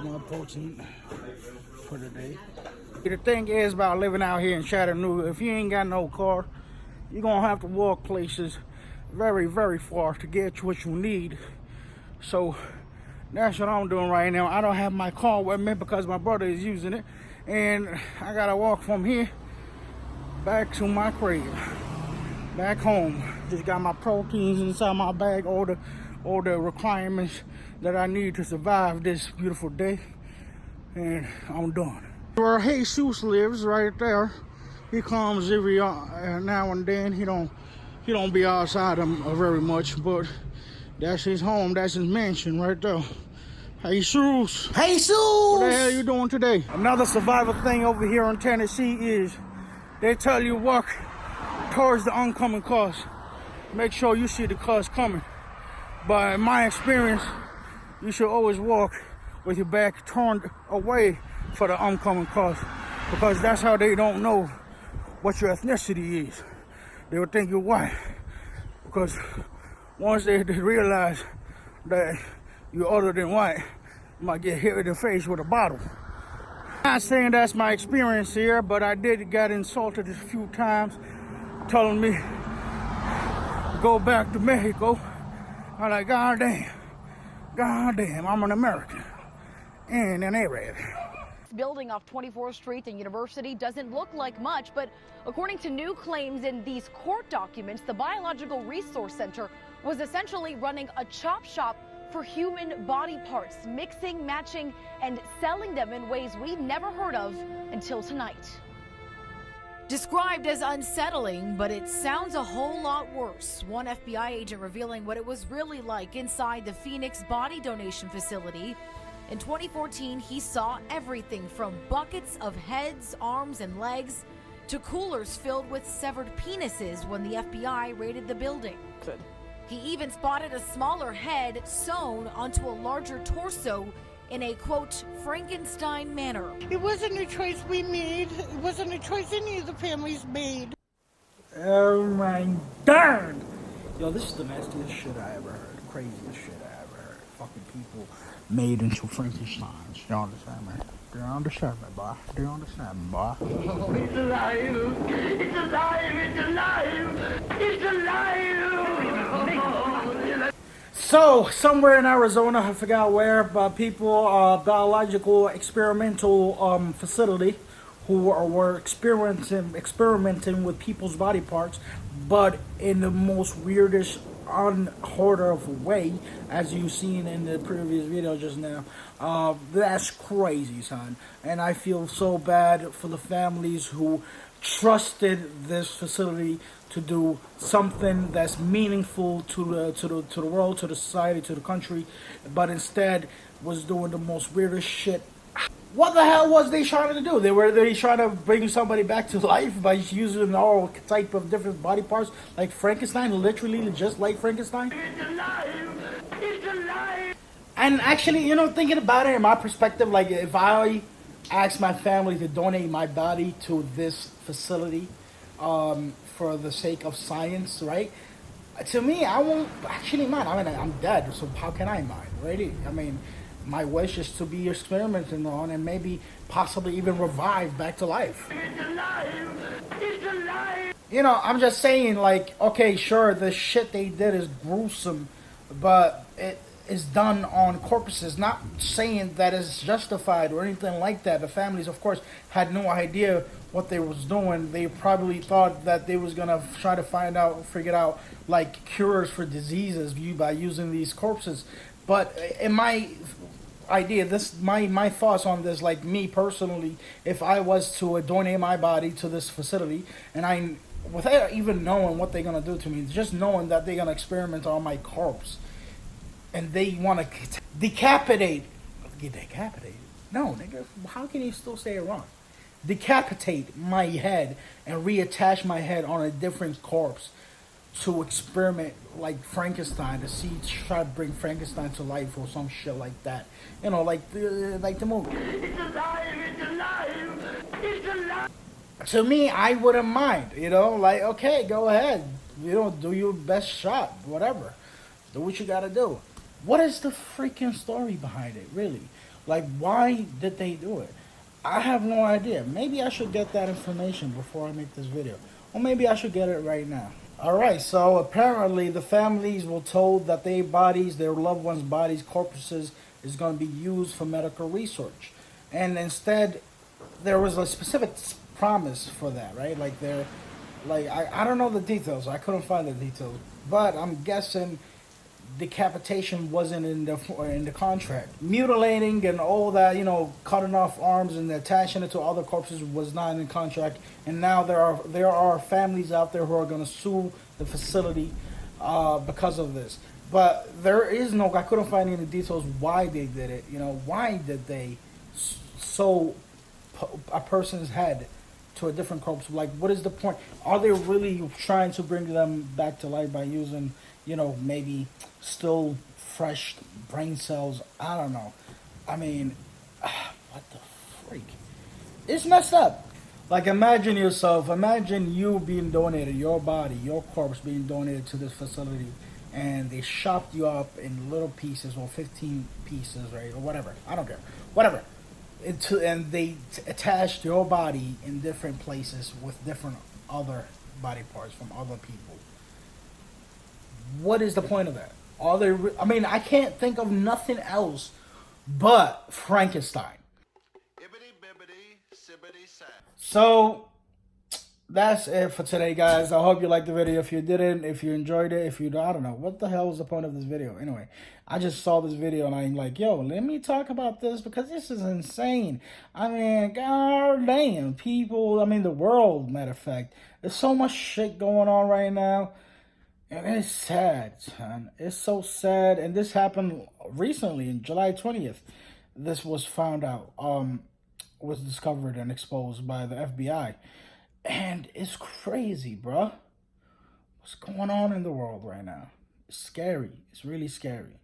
all my protein for the day. The thing is about living out here in Chattanooga, if you ain't got no car, you're gonna have to walk places very, very far to get what you need. So that's what I'm doing right now. I don't have my car with me because my brother is using it, and I gotta walk from here back to my crib, back home. Just got my proteins inside my bag, all the requirements that I need to survive this beautiful day, and I'm done. Where Jesus lives, right there. He comes every now and then. He don't be outside very much, but that's his home. That's his mansion right there. Jesus. What the hell are you doing today? Another survival thing over here in Tennessee is they tell you walk towards the oncoming cars. Make sure you see the cars coming. But in my experience, you should always walk with your back turned away for the oncoming cars, because that's how they don't know what your ethnicity is. They would think you're white, because once they realize that you're other than white, you might get hit in the face with a bottle. I'm not saying that's my experience here, but I did get insulted a few times, telling me to go back to Mexico. I'm like, God damn, I'm an American and an Arab. Building off 24th Street and University doesn't look like much, but according to new claims in these court documents, the Biological Resource Center was essentially running a chop shop for human body parts, mixing, matching, and selling them in ways we'd never heard of until tonight. Described as unsettling, but it sounds a whole lot worse. One FBI agent revealing what it was really like inside the Phoenix body donation facility. In 2014, he saw everything from buckets of heads, arms, and legs to coolers filled with severed penises when the FBI raided the building. He even spotted a smaller head sewn onto a larger torso in a, quote, Frankenstein manner. It wasn't a choice we made. It wasn't a choice any of the families made. Oh my God! Yo, this is the nastiest shit I ever heard. Craziest shit I ever heard. Fucking people made into Frankensteins. You understand me? Do you understand me, boy? Do you understand me, boy? Oh, it's alive! It's alive! It's alive! It's alive! So, somewhere in Arizona, I forgot where, but people, biological experimental facility who were experimenting with people's body parts, but in the most weirdest, unheard of way, as you've seen in the previous video just now. That's crazy, son. And I feel so bad for the families who trusted this facility to do something that's meaningful to the world, to the society, to the country, but instead was doing the most weirdest shit. What the hell was they trying to do? Were they trying to bring somebody back to life by using all type of different body parts, like Frankenstein, literally just like Frankenstein? It's alive! It's alive! And actually, you know, thinking about it in my perspective, like if I asked my family to donate my body to this facility for the sake of science, right? To me, I won't actually mind. I mean, I'm dead, so how can I mind, right? I mean, my wish is to be experimented on and maybe possibly even revived back to life. It's alive! It's alive! You know, I'm just saying, like, okay, sure, the shit they did is gruesome, but it is done on corpses. Not saying that it's justified or anything like that. The families, of course, had no idea what they was doing. They probably thought that they was gonna try to figure out like cures for diseases by using these corpses. But in my idea, my thoughts on this, like me personally, if I was to donate my body to this facility, and I, without even knowing what they're gonna do to me, just knowing that they're gonna experiment on my corpse, and they want to decapitate. No, nigga, how can you still say it wrong? Decapitate my head and reattach my head on a different corpse to experiment like Frankenstein, to try to bring Frankenstein to life or some shit like that. You know, like the movie. It's alive! It's alive! It's alive! To me, I wouldn't mind. You know, like, okay, go ahead. You know, do your best shot, whatever. Do what you gotta do. What is the freaking story behind it, really? Like, why did they do it? I have no idea. Maybe I should get that information before I make this video. Or maybe I should get it right now. Alright, so apparently the families were told that their bodies, their loved ones' bodies, corpses, is going to be used for medical research. And instead, there was a specific promise for that, right? Like, I don't know the details. I couldn't find the details. But I'm guessing decapitation wasn't in the contract. Mutilating and all that, cutting off arms and attaching it to other corpses was not in the contract. And now there are families out there who are going to sue the facility because of this. But there is no, I couldn't find any details why they did it. Why did they sew a person's head to a different corpse? Like, what is the point? Are they really trying to bring them back to life by using, maybe still fresh brain cells? I don't know. I mean, what the freak? It's messed up. Like, imagine you being donated, your body, your corpse being donated to this facility, and they chopped you up in little pieces, or 15 pieces, right, or whatever. I don't care. Whatever. And they attached your body in different places with different other body parts from other people. What is the point of that? I mean, I can't think of nothing else but Frankenstein. So that's it for today, guys. I hope you liked the video. If you didn't, if you enjoyed it, I don't know, what the hell is the point of this video? Anyway, I just saw this video and I'm like, yo, let me talk about this because this is insane. I mean, god damn, people, the world, matter of fact. There's so much shit going on right now. And it's sad, son. It's so sad. And this happened recently, in July 20th. This was found out, was discovered and exposed by the FBI. And it's crazy, bruh. What's going on in the world right now? It's scary. It's really scary.